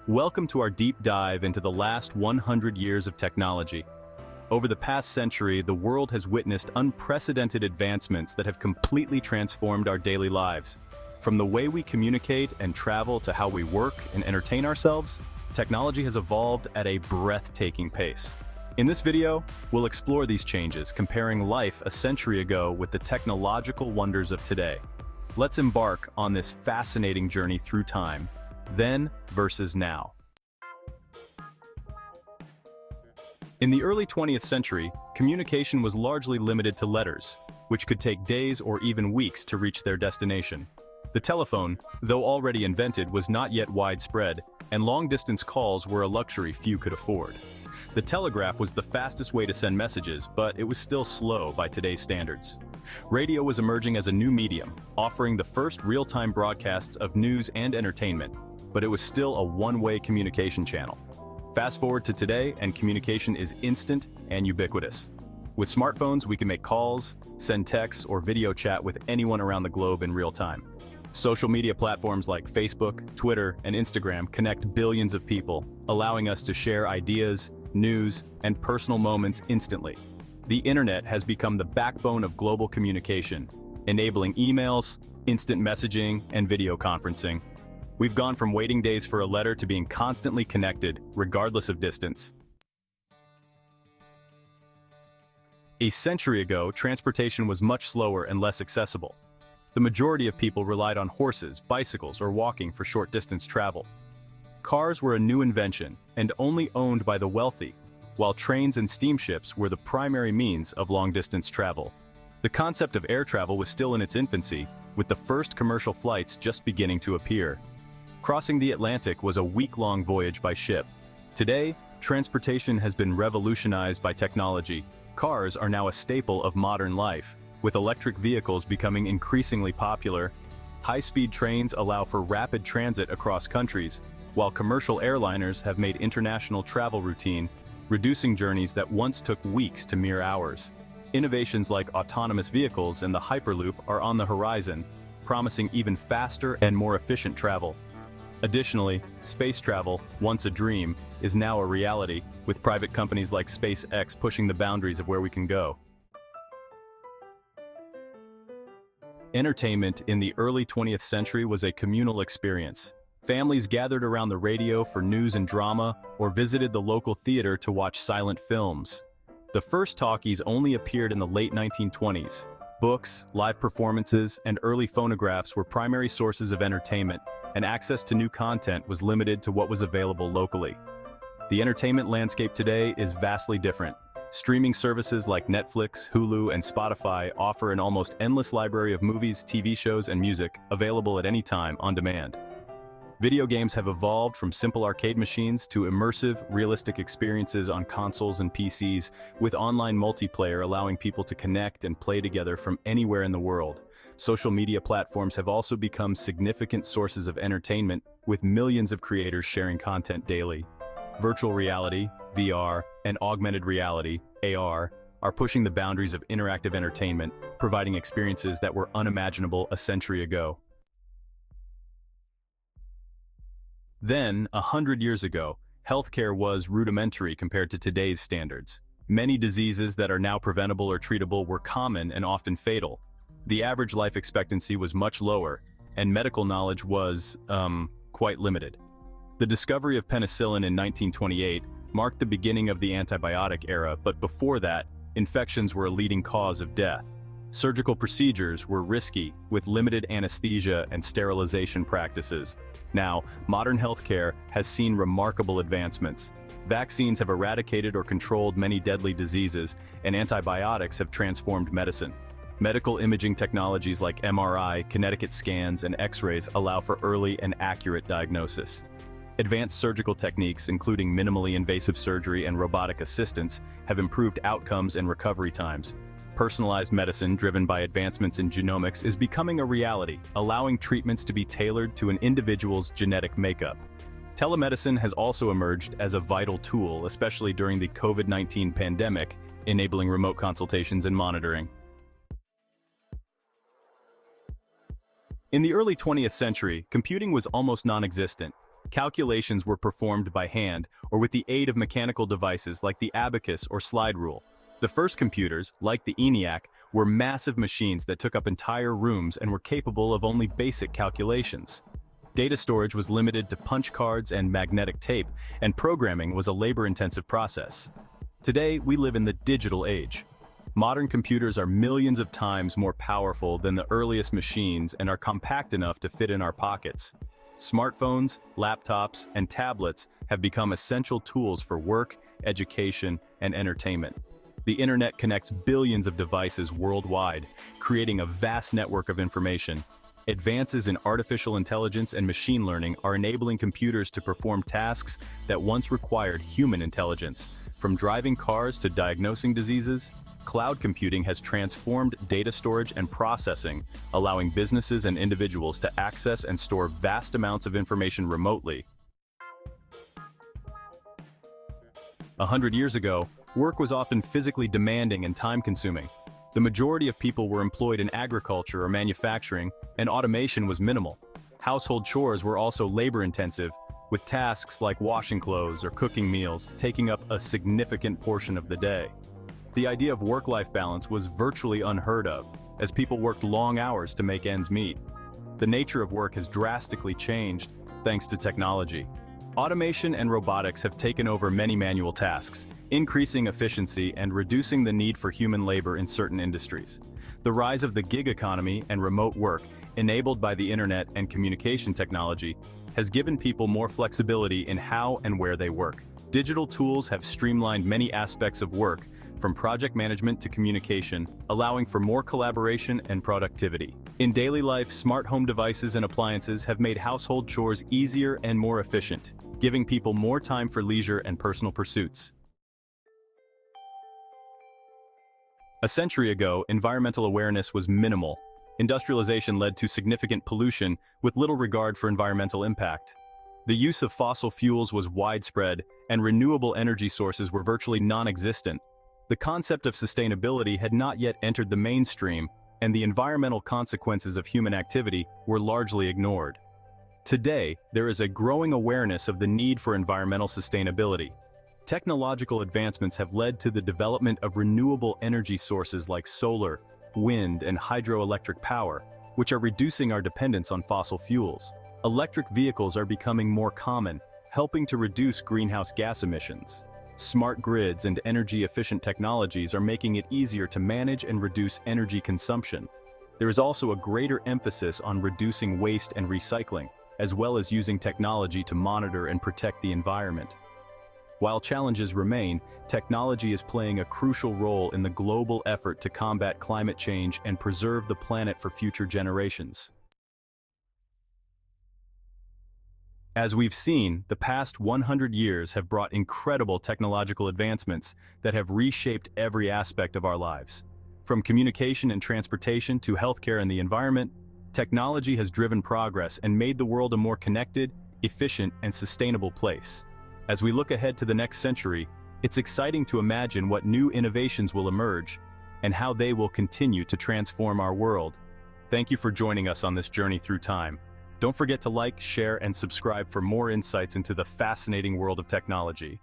Welcome to our deep dive into the last 100 years of technology. Over the past century, the world has witnessed unprecedented advancements that have completely transformed our daily lives. From the way we communicate and travel to how we work and entertain ourselves, technology has evolved at a breathtaking pace. In this video, we'll explore these changes, comparing life a century ago with the technological wonders of today. Let's embark on this fascinating journey through time, then versus now. In the early 20th century, communication was largely limited to letters, which could take days or even weeks to reach their destination. The telephone, though already invented, was not yet widespread, and long-distance calls were a luxury few could afford. The telegraph was the fastest way to send messages, but it was still slow by today's standards. Radio was emerging as a new medium, offering the first real-time broadcasts of news and entertainment, but it was still a one-way communication channel. Fast forward to today, and communication is instant and ubiquitous. With smartphones, we can make calls, send texts, or video chat with anyone around the globe in real time. Social media platforms like Facebook, Twitter, and Instagram connect billions of people, allowing us to share ideas, news, and personal moments instantly. The internet has become the backbone of global communication, enabling emails, instant messaging, and video conferencing. We've gone from waiting days for a letter to being constantly connected, regardless of distance. A century ago, transportation was much slower and less accessible. The majority of people relied on horses, bicycles, or walking for short-distance travel. Cars were a new invention and only owned by the wealthy, while trains and steamships were the primary means of long-distance travel. The concept of air travel was still in its infancy, with the first commercial flights just beginning to appear. Crossing the Atlantic was a week-long voyage by ship. Today, transportation has been revolutionized by technology. Cars are now a staple of modern life, with electric vehicles becoming increasingly popular. High-speed trains allow for rapid transit across countries, while commercial airliners have made international travel routine, reducing journeys that once took weeks to mere hours. Innovations like autonomous vehicles and the Hyperloop are on the horizon, promising even faster and more efficient travel. Additionally, space travel, once a dream, is now a reality, with private companies like SpaceX pushing the boundaries of where we can go. Entertainment in the early 20th century was a communal experience. Families gathered around the radio for news and drama, or visited the local theater to watch silent films. The first talkies only appeared in the late 1920s. Books, live performances, and early phonographs were primary sources of entertainment, and access to new content was limited to what was available locally. The entertainment landscape today is vastly different. Streaming services like Netflix, Hulu, and Spotify offer an almost endless library of movies, TV shows, and music, available at any time on demand. Video games have evolved from simple arcade machines to immersive, realistic experiences on consoles and PCs, with online multiplayer allowing people to connect and play together from anywhere in the world. Social media platforms have also become significant sources of entertainment, with millions of creators sharing content daily. Virtual reality, VR, and augmented reality, AR, are pushing the boundaries of interactive entertainment, providing experiences that were unimaginable a century ago. Then, 100 years ago, healthcare was rudimentary compared to today's standards. Many diseases that are now preventable or treatable were common and often fatal. The average life expectancy was much lower, and medical knowledge was, quite limited. The discovery of penicillin in 1928 marked the beginning of the antibiotic era, but before that, infections were a leading cause of death. Surgical procedures were risky, with limited anesthesia and sterilization practices. Now, modern healthcare has seen remarkable advancements. Vaccines have eradicated or controlled many deadly diseases, and antibiotics have transformed medicine. Medical imaging technologies like MRI, kinetic scans, and X-rays allow for early and accurate diagnosis. Advanced surgical techniques, including minimally invasive surgery and robotic assistance, have improved outcomes and recovery times. Personalized medicine, driven by advancements in genomics, is becoming a reality, allowing treatments to be tailored to an individual's genetic makeup. Telemedicine has also emerged as a vital tool, especially during the COVID-19 pandemic, enabling remote consultations and monitoring. In the early 20th century, computing was almost non-existent. Calculations were performed by hand or with the aid of mechanical devices like the abacus or slide rule. The first computers, like the ENIAC, were massive machines that took up entire rooms and were capable of only basic calculations. Data storage was limited to punch cards and magnetic tape, and programming was a labor-intensive process. Today, we live in the digital age. Modern computers are millions of times more powerful than the earliest machines and are compact enough to fit in our pockets. Smartphones, laptops, and tablets have become essential tools for work, education, and entertainment. The internet connects billions of devices worldwide, creating a vast network of information. Advances in artificial intelligence and machine learning are enabling computers to perform tasks that once required human intelligence. From driving cars to diagnosing diseases, cloud computing has transformed data storage and processing, allowing businesses and individuals to access and store vast amounts of information remotely. 100 years ago, work was often physically demanding and time-consuming. The majority of people were employed in agriculture or manufacturing, and automation was minimal. Household chores were also labor-intensive, with tasks like washing clothes or cooking meals taking up a significant portion of the day. The idea of work-life balance was virtually unheard of, as people worked long hours to make ends meet. The nature of work has drastically changed thanks to technology. Automation and robotics have taken over many manual tasks, increasing efficiency and reducing the need for human labor in certain industries. The rise of the gig economy and remote work, enabled by the internet and communication technology, has given people more flexibility in how and where they work. Digital tools have streamlined many aspects of work, from project management to communication, allowing for more collaboration and productivity. In daily life, smart home devices and appliances have made household chores easier and more efficient, giving people more time for leisure and personal pursuits. A century ago, environmental awareness was minimal. Industrialization led to significant pollution with little regard for environmental impact. The use of fossil fuels was widespread, and renewable energy sources were virtually non-existent. The concept of sustainability had not yet entered the mainstream, and the environmental consequences of human activity were largely ignored. Today, there is a growing awareness of the need for environmental sustainability. Technological advancements have led to the development of renewable energy sources like solar, wind, and hydroelectric power, which are reducing our dependence on fossil fuels. Electric vehicles are becoming more common, helping to reduce greenhouse gas emissions. Smart grids and energy-efficient technologies are making it easier to manage and reduce energy consumption. There is also a greater emphasis on reducing waste and recycling, as well as using technology to monitor and protect the environment. While challenges remain, technology is playing a crucial role in the global effort to combat climate change and preserve the planet for future generations. As we've seen, the past 100 years have brought incredible technological advancements that have reshaped every aspect of our lives. From communication and transportation to healthcare and the environment, technology has driven progress and made the world a more connected, efficient, and sustainable place. As we look ahead to the next century, it's exciting to imagine what new innovations will emerge and how they will continue to transform our world. Thank you for joining us on this journey through time. Don't forget to like, share, and subscribe for more insights into the fascinating world of technology.